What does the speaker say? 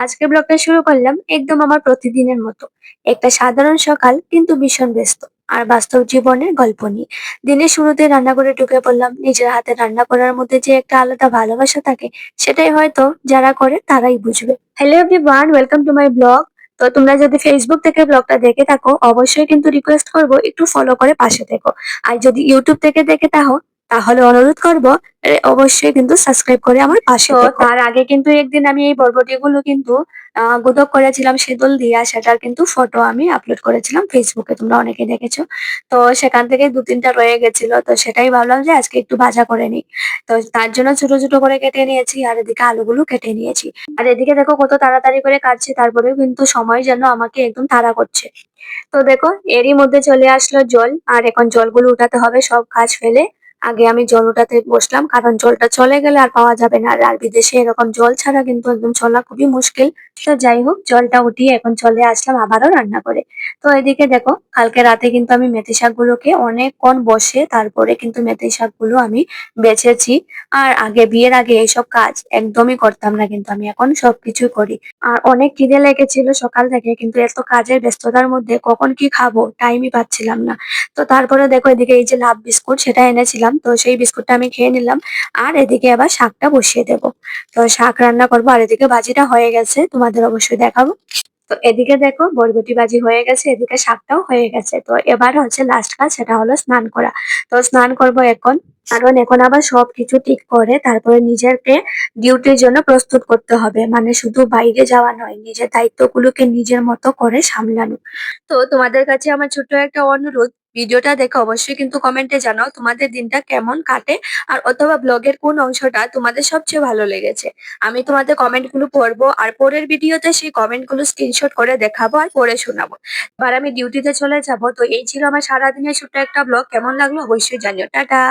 আজকের ব্লগটা শুরু করলাম একদম আমার প্রতিদিনের মতো। একটা সাধারণ সকাল কিন্তু ভীষণ ব্যস্ত আর বাস্তব জীবনের গল্প নিয়ে। দিনের শুরুতে রান্নাঘরে ঢুকে পড়লাম। নিজের হাতে রান্না করার মধ্যে যে একটা আলাদা ভালোবাসা থাকে, সেটাই হয়তো যারা করে তারাই বুঝবে। Hello everyone, welcome to my blog. তো তোমরা যদি ফেসবুক থেকে ব্লগটা দেখে থাকো, অবশ্যই কিন্তু রিকোয়েস্ট করবো একটু ফলো করে পাশে থেকো। আর যদি ইউটিউব থেকে দেখে থাকো, তাহলে অনুরোধ করবো অবশ্যই কিন্তু সাবস্ক্রাইব করে আমার পাশে থেকো। তার আগে কিন্তু একদিন আমি এই বরবটিগুলো কিন্তু গুঁতো করেছিলাম সেদল দিয়া, সেটার কিন্তু ফটো আমি আপলোড করেছিলাম ফেসবুকে, তোমরা অনেকে দেখেছো। তো সেখান থেকে ২-৩ টা রয়ে গেছিল। তো সেটাই ভাবলাম যে আজকে একটু ভাজা করে নিই। তো তার জন্য ছোট, ছোট করে কেটে নিয়েছি আর এদিকে আলুগুলো কেটে নিয়েছি। আর এদিকে দেখো কত তাড়াতাড়ি করে কাটছি, তারপরেও কিন্তু সময় যেন আমাকে একদম তাড়া করছে। তো দেখো এরই মধ্যে চলে আসলো জল, আর এখন জলগুলো উঠাতে হবে সব কাজ ফেলে। আগে আমি জল উঠাতে বসলাম, কারণ জলটা চলে গেলে আর পাওয়া যাবে না। আর বিদেশে এরকম জল ছাড়া কিন্তু একদম চলা খুবই মুশকিল। তো যাই হোক, জলটা উঠিয়ে এখন চলে আসলাম আবারও রান্না করে। তো এদিকে দেখো কালকে রাতে কিন্তু আমি মেথি শাকগুলোকে অনেকক্ষণ বসে তারপরে কিন্তু মেথি শাকগুলো আমি বেছেছি। আর বিয়ের আগে এইসব কাজ একদমই করতাম না, কিন্তু আমি এখন সবকিছু করি। আর অনেক খিদে লেগেছিল সকাল থেকে, কিন্তু এত কাজের ব্যস্ততার মধ্যে কখন কি খাবো টাইমই পাচ্ছিলাম না। তো তারপরে দেখো এদিকে এই যে লাভ বিস্কুট সেটা এনেছিলাম, তো সেই বিস্কুটটা আমি খেয়ে নিলাম। আর এদিকে আবার শাকটা বসিয়ে দেবো। তো শাক রান্না করবো, আর এদিকে ভাজিটা হয়ে গেছে, তোমাদের অবশ্যই দেখাবো। তো এদিকে দেখো বরবটি ভাজি হয়ে গেছে, এদিকে শাকটাও হয়ে গেছে। তো এবার হচ্ছে লাস্ট কাজ, সেটা হলো স্নান করা। তো স্নান করব এখন, কারণ এখন আবার সবকিছু ঠিক করে তারপরে নিজেকে ডিউটির জন্য প্রস্তুত করতে হবে। মানে শুধু বাইরে যাওয়া নয়, নিজের দায়িত্বগুলোকে নিজের মতো করে সামলানো। তো তোমাদের কাছে আমার ছোট্ট একটা অনুরোধ, ভিডিওটা দেখে অবশ্যই কিন্তু কমেন্টে জানাও তোমাদের দিনটা কেমন কাটে, আর অথবা ব্লগের কোন অংশটা তোমাদের সবচেয়ে ভালো লেগেছে। আমি তোমাদের কমেন্ট গুলো পড়বো, আর পরের ভিডিওতে সেই কমেন্ট গুলো স্ক্রিনশট করে দেখাবো আর পড়ে শোনাবো। এবার আমি ডিউটিতে চলে যাব। তো এই ছিল আমার সারাদিনের ছোট্ট একটা ব্লগ। কেমন লাগলো অবশ্যই জানিও। টাটা।